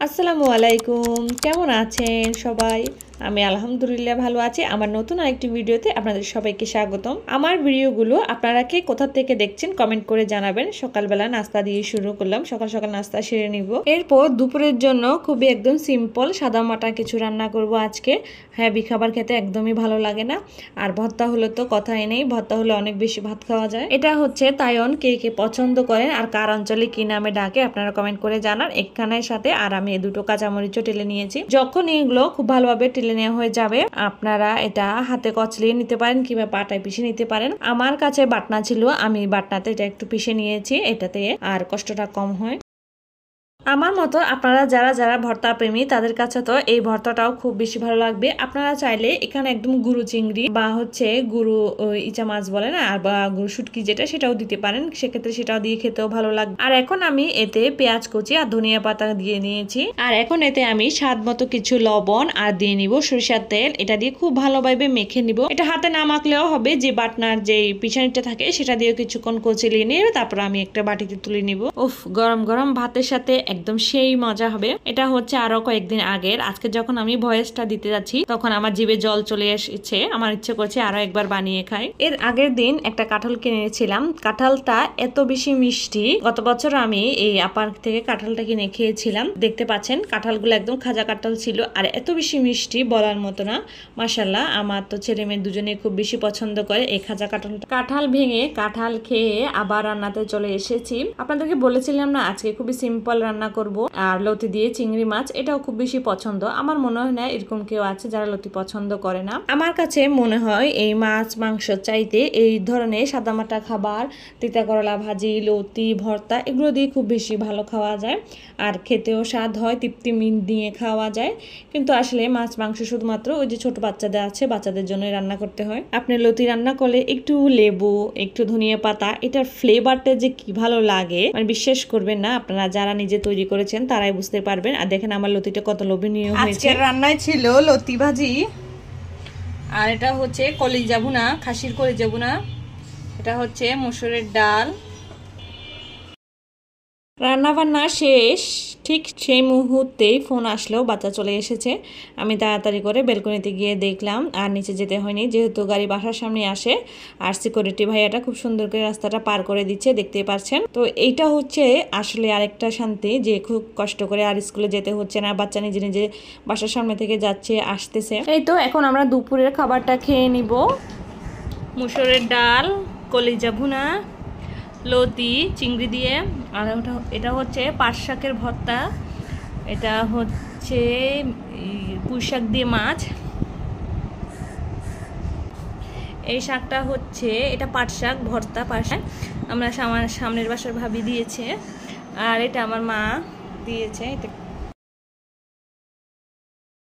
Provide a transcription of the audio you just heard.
আসসালামু আলাইকুম, কেমন আছেন সবাই? আমি আলহামদুলিল্লাহ ভালো আছি। আমার নতুন আরেকটি ভিডিওতে আপনাদের সবাইকে স্বাগতম। আমার ভিডিওগুলো আপনারা কে কোথা থেকে দেখছেন কমেন্ট করে জানাবেন। সকালবেলা নাস্তা দিয়ে শুরু করলাম, সকাল সকাল নাস্তা সেরে নিব। এরপর দুপুরের জন্য খুবই একদম সিম্পল সাদামাটা কিছু রান্না করব আজকে। হেভি খাবার খেতে একদমই ভালো লাগে না। আর ভর্তা হলে তো কথাই নেই, ভর্তা হলে অনেক বেশি ভাত খাওয়া যায়। এটা হচ্ছে তাইয়ন, কে কে পছন্দ করেন আর কার অঞ্চলে কি নামে ডাকে আপনারা কমেন্ট করে জানান। এখানের সাথে আর আমি দুটো কাঁচামরিচও টেলে নিয়েছি। যখন এগুলো খুব ভালোভাবে টেলে নেওয়া হয়ে যাবে, আপনারা এটা হাতে কচলিয়ে নিতে পারেন কিংবা পাটায় পিষে নিতে পারেন। আমার কাছে বাটনা ছিল, আমি বাটনাতে এটা একটু পিষে নিয়েছি, এটাতে আর কষ্টটা কম হয়। আমার মতো আপনারা যারা যারা ভর্তা প্রেমী তাদের কাছে তো এই ভর্তাটাও খুব বেশি ভালো লাগবে। আপনারা চাইলে এখানে একদম গুরু চিংড়ি বা হচ্ছে গুরু ইচা মাছ বলে না, আর বা গুরু শুটকি যেটা, সেটাও দিতে পারেন। সেক্ষেত্রে সেটাও দিয়ে খেতেও ভালো লাগবে। আর এখন আমি এতে পেঁয়াজ কুচি আর ধনিয়া পাতা দিয়ে নিয়েছি। আর এখন এতে আমি স্বাদ মতো কিছু লবণ আর দিয়ে নিব সরিষার তেল। এটা দিয়ে খুব ভালোভাবে মেখে নিব। এটা হাতে না মাখলেও হবে, যে বাটনার যে পিছানিটা থাকে সেটা দিয়ে কিছুক্ষণ কচলিয়ে নিয়ে তারপর আমি একটা বাটিতে তুলে নিব। উফ, গরম গরম ভাতের সাথে একদম সেই মজা হবে। এটা হচ্ছে আরো কয়েকদিন আগের। আজকে যখন আমি ভয়েসটা দিতে যাচ্ছি তখন আমার জিভে জল চলে এসেছে, আমার ইচ্ছে করছে আরো একবার বানিয়ে খাই। এর আগের দিন একটা কাঁঠাল কিনেছিলাম। কাঁঠালটা এত বেশি মিষ্টি, গত বছর আমি এই আপার থেকে কাঁঠালটা কিনে খেয়েছিলাম। দেখতে পাচ্ছেন কাঁঠালগুলো একদম খাজা কাঁঠাল ছিল, আর এত বেশি মিষ্টি বলার মতো না। মাশাআল্লাহ, আমার তো ছেলে মেয়ে দুজনে খুব বেশি পছন্দ করে এই খাজা কাঁঠালটা। কাঁঠাল ভেঙে কাঁঠাল খেয়ে আবার রান্নাতে চলে এসেছি। আপনাদেরকে বলেছিলাম না আজকে খুবই সিম্পল রান্না করব, আর লতি দিয়ে চিংড়ি মাছ, এটাও খুব বেশি পছন্দ। আমার মনে হয় না এরকম কেউ আছে যারা লতি পছন্দ করে না। আমার কাছে মনে হয় এই মাছ মাংস চাইতে এই ধরনের সাদামাটা খাবার, তিতা করলা ভাজি, লতি, ভর্তা, এগুলো দিয়ে খুব বেশি ভালো খাওয়া যায়। আর খেতেও স্বাদ হয়, তৃপ্তি নিয়ে খাওয়া যায়। কিন্তু আসলে মাছ মাংস শুধুমাত্র ওই যে ছোট বাচ্চাদের আছে, বাচ্চাদের জন্য রান্না করতে হয়। আপনি লতি রান্না করলে একটু লেবু, একটু ধনিয়া পাতা, এটার ফ্লেভারটা যে কি ভালো লাগে, মানে বিশ্বাস করবেন না, আপনারা যারা নিজে তৈরি করেছেন তারাই বুঝতে পারবেন। আর দেখেন আমার লতিটা কত লোভনীয় হয়েছে। আজকের রান্নায় ছিল লতি ভাজি, আর এটা হচ্ছে কলিজা ভুনা, খাসির কলিজা ভুনা। এটা হচ্ছে মসুরের ডাল। রান্না বান্না শেষ, ঠিক সেই মুহূর্তেই ফোন আসলো, বাচ্চা চলে এসেছে। আমি তাড়াতাড়ি করে বেলকনিতে গিয়ে দেখলাম, আর নিচে যেতে হয়নি যেহেতু গাড়ি বাসার সামনে আসে। আর সিকিউরিটি ভাইয়াটা খুব সুন্দর করে রাস্তাটা পার করে দিচ্ছে, দেখতেই পাচ্ছেন। তো এইটা হচ্ছে আসলে আরেকটা শান্তি, যে খুব কষ্ট করে আর স্কুলে যেতে হচ্ছে না, বাচ্চা নিজে নিজে বাসার সামনে থেকে যাচ্ছে আসতেছে। এই তো এখন আমরা দুপুরের খাবারটা খেয়ে নিব। মুসুরের ডাল, কলিজা ভুনা, লতি চিংড়ি দিয়ে, আর এটা হচ্ছে পাট শাকের ভর্তা, এটা হচ্ছে পুঁই শাক দিয়ে মাছ। এই শাকটা হচ্ছে এটা পাট শাক ভর্তা, পাট শাক আমরা আমার সামনের বাসার ভাবি দিয়েছে, আর এটা আমার মা দিয়েছে। এটা